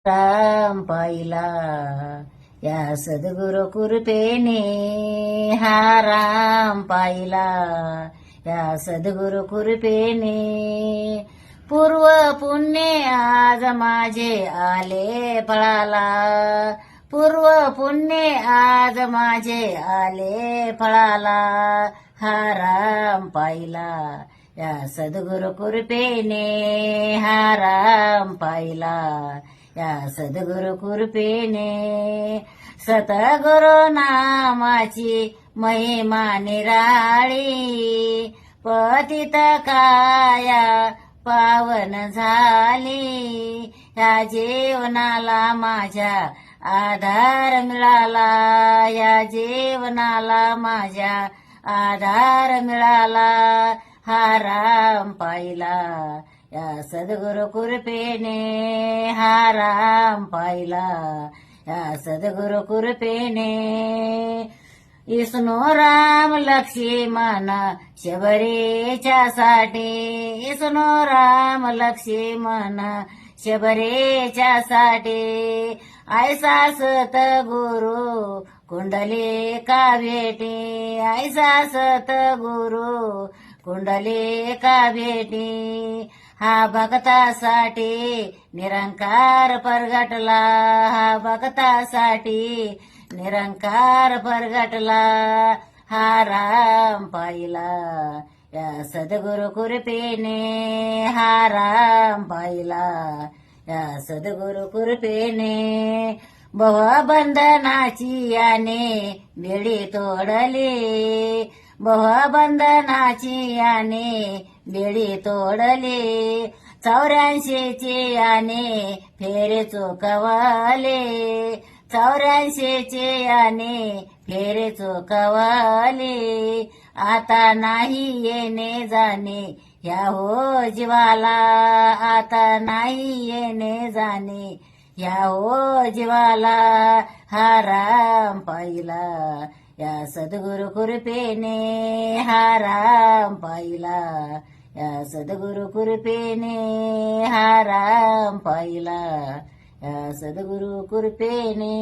राम पाहिला या सद्गुरु कृपेने, हा राम पाहिला या सद्गुरु कृपेने. पूर्व पुण्य आज माझे आले फळाला, पूर्व पुण्य आज माझे आले फळाला, हा राम पाहिला या सद्गुरु कृपेने, हा राम पाहिला या सद्गुरु कृपेने. सतगुरु नामाची महिमा निराळी, पतित काया पावन झाली. या जीवनाला माझ्या आधार मिळाला, या जीवनाला माझ्या आधार मिळाला, हा राम पाहिला या सद्गुरु कृपेने, हा राम पाहिला या सद्गुरु कृपेने. विष्णू राम लक्ष्मण शबरीच्या साठी, विष्णू राम लक्ष्मण शबरीच्या साठी. ऐसा सत गुरु कुंडली का भेटी, ऐसा सत गुरु कुंडली का भेटी. हा भक्तासाठी निरंकार परगटला, हा भक्तासाठी निरंकार परगटला, हा राम पाहिला या सद्गुरु कृपेने, हा राम पाहिला या सद्गुरु कृपेने. भवबंधनाची याने बेडी तोडली, भवबंधनाची याने बेडी तोडली. 84चे याने फेरे चोकवाले, 84चे याने फेरे चोकवाले. आता नाही येणे जाणे ह्या हो जीवाला, आता नाही येणे जाणे ह्या हो जीवाला, हा राम पाहिला या सद्गुरु कृपेने, हा राम पाहिला या सद्गुरु कृपेने, हा राम पाहिला या सद्गुरु कृपेने.